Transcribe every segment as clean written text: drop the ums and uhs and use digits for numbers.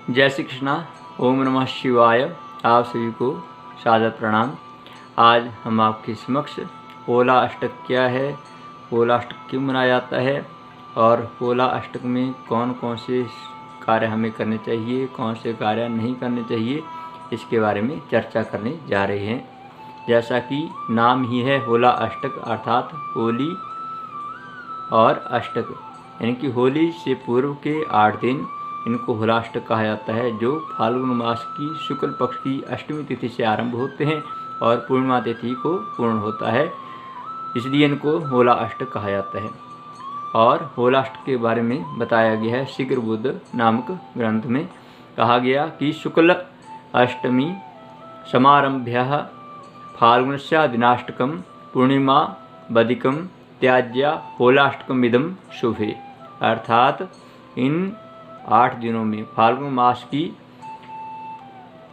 जय श्री कृष्णा। ओम नमः शिवाय। आप सभी को सादर प्रणाम। आज हम आपके समक्ष पोला अष्टक क्या है, पोला अष्टक क्यों मनाया जाता है और पोला अष्टक में कौन कौन से कार्य हमें करने चाहिए, कौन से कार्य नहीं करने चाहिए, इसके बारे में चर्चा करने जा रहे हैं। जैसा कि नाम ही है होला अष्टक, अर्थात होली और अष्टक, यानी कि होली से पूर्व के 8 दिन इनको होलाष्टक कहा जाता है, जो फाल्गुन मास की शुक्ल पक्ष की अष्टमी तिथि से आरंभ होते हैं और पूर्णिमा तिथि को पूर्ण होता है, इसलिए इनको होला अष्टक कहा जाता है। और होलाष्टक के बारे में बताया गया है शीघ्र बुद्ध नामक ग्रंथ में। कहा गया कि शुक्ल अष्टमी समारंभ्य फाल्गुनस्य दिनाष्टकम पूर्णिमा बदिकम त्याज्य होलाष्टकम इदम शुभे, अर्थात इन 8 दिनों में फाल्गुन मास की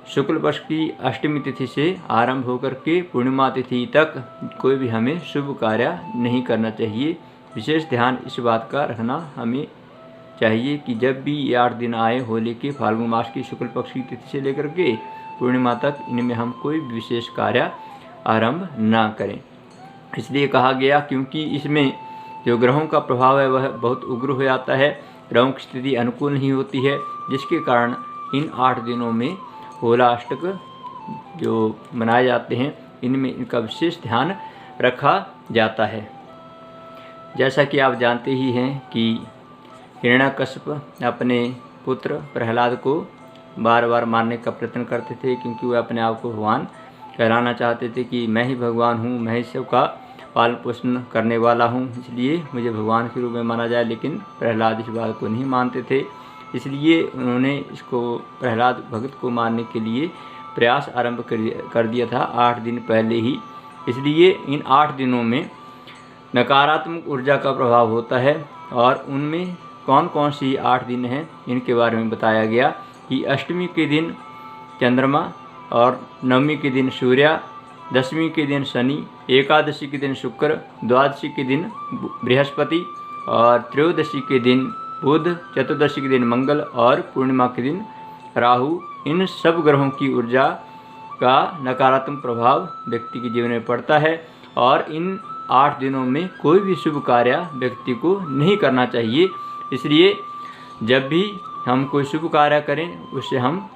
शुक्ल पक्ष की अष्टमी तिथि से आरंभ होकर के पूर्णिमा तिथि तक कोई भी हमें शुभ कार्य नहीं करना चाहिए। विशेष ध्यान इस बात का रखना हमें चाहिए कि जब भी ये 8 दिन आए होली के फाल्गुन मास की शुक्ल पक्ष की तिथि से लेकर के पूर्णिमा तक, इनमें हम कोई विशेष कार्य आरंभ ना करें। इसलिए कहा गया क्योंकि इसमें जो ग्रहों का प्रभाव है वह बहुत उग्र हो जाता है, ग्रहों की स्थिति अनुकूल नहीं होती है, जिसके कारण इन 8 दिनों में होला अष्टक जो मनाए जाते हैं इनमें इनका विशेष ध्यान रखा जाता है। जैसा कि आप जानते ही हैं कि हिरण्यकश्यप अपने पुत्र प्रहलाद को बार बार मारने का प्रयत्न करते थे, क्योंकि वह अपने आप को भगवान कहलाना चाहते थे कि मैं ही भगवान हूँ, मैं ही सबका पालन पोषण करने वाला हूँ, इसलिए मुझे भगवान के रूप में माना जाए। लेकिन प्रहलाद इस बात को नहीं मानते थे, इसलिए उन्होंने इसको प्रहलाद भगत को मारने के लिए प्रयास आरंभ कर दिया था 8 दिन पहले ही। इसलिए इन 8 दिनों में नकारात्मक ऊर्जा का प्रभाव होता है और उनमें कौन कौन सी 8 दिन हैं इनके बारे में बताया गया कि अष्टमी के दिन चंद्रमा और नवमी के दिन सूर्य, दशमी के दिन शनि, एकादशी के दिन शुक्र, द्वादशी के दिन बृहस्पति और त्रयोदशी के दिन बुध, चतुर्दशी के दिन मंगल और पूर्णिमा के दिन राहु। इन सब ग्रहों की ऊर्जा का नकारात्मक प्रभाव व्यक्ति के जीवन में पड़ता है और इन 8 दिनों में कोई भी शुभ कार्य व्यक्ति को नहीं करना चाहिए। इसलिए जब भी हम कोई शुभ कार्य करें उससे हम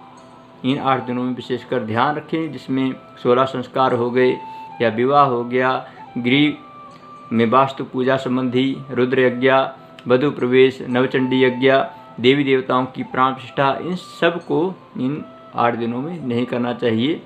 इन 8 दिनों में विशेषकर ध्यान रखें, जिसमें 16 संस्कार हो गए या विवाह हो गया, गृह में वास्तु पूजा संबंधी रुद्र यज्ञ, वधु प्रवेश, नवचंडी यज्ञ, देवी देवताओं की प्राण प्रतिष्ठा, इन सब को इन 8 दिनों में नहीं करना चाहिए।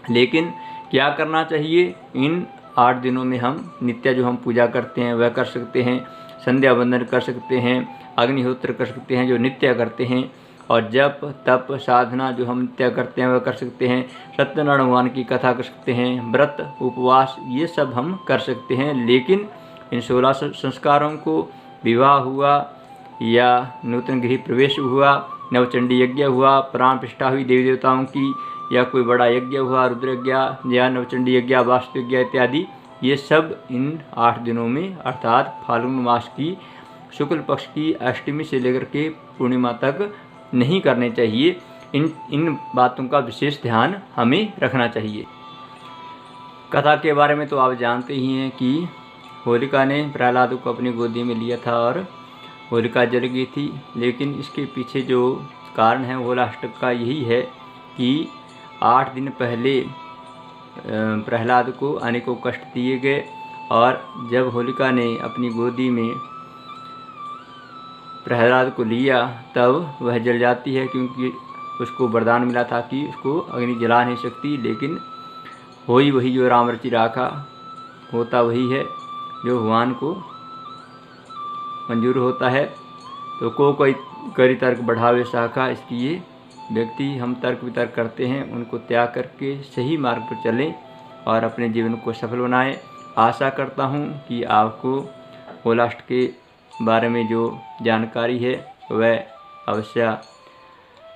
लेकिन क्या करना चाहिए, इन 8 दिनों में हम नित्य जो हम पूजा करते हैं वह कर सकते हैं, संध्या वंदन कर सकते हैं, अग्निहोत्र कर सकते हैं जो नित्य करते हैं, और जप तप साधना जो हम नित्य करते हैं वह कर सकते हैं, सत्यनारायण भगवान की कथा कर सकते हैं, व्रत उपवास ये सब हम कर सकते हैं। लेकिन इन 16 संस्कारों को, विवाह हुआ या नूतन गृह प्रवेश हुआ, नवचंडी यज्ञ हुआ, प्राण प्रतिष्ठा हुई देवी देवताओं की, या कोई बड़ा यज्ञ हुआ रुद्र यज्ञ या नवचंडी यज्ञ, वास्तु यज्ञ इत्यादि, ये सब इन 8 दिनों में अर्थात फाल्गुन मास की शुक्ल पक्ष की अष्टमी से लेकर के पूर्णिमा तक नहीं करने चाहिए। इन बातों का विशेष ध्यान हमें रखना चाहिए। कथा के बारे में तो आप जानते ही हैं कि होलिका ने प्रहलाद को अपनी गोदी में लिया था और होलिका जल गई थी। लेकिन इसके पीछे जो कारण है होलाष्टक का यही है कि 8 दिन पहले प्रहलाद को अनेकों कष्ट दिए गए और जब होलिका ने अपनी गोदी में प्रहलाद को लिया तब वह जल जाती है, क्योंकि उसको वरदान मिला था कि उसको अग्नि जला नहीं सकती। लेकिन होई वही जो राम रचि राखा, होता वही है जो भगवान को मंजूर होता है। तो कोई करी तर्क बढ़ावे शाखा, इसलिए व्यक्ति हम तर्क वितर्क करते हैं उनको त्याग करके सही मार्ग पर चलें और अपने जीवन को सफल बनाएं। आशा करता हूँ कि आपको होलाष्टक के बारे में जो जानकारी है वह अवश्य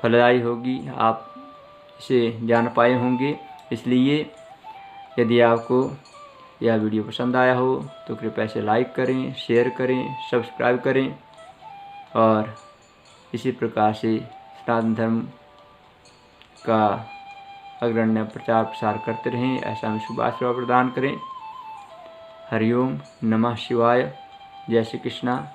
फलदायी होगी, आप इसे जान पाए होंगे। इसलिए यदि आपको यह वीडियो पसंद आया हो तो कृपया इसे लाइक करें, शेयर करें, सब्सक्राइब करें और इसी प्रकार से सनातन धर्म का अग्रण्य प्रचार प्रसार करते रहें, ऐसा हमें शुभ आशीर्वाद प्रदान करें। हरिओम नमः शिवाय। जय श्री कृष्णा।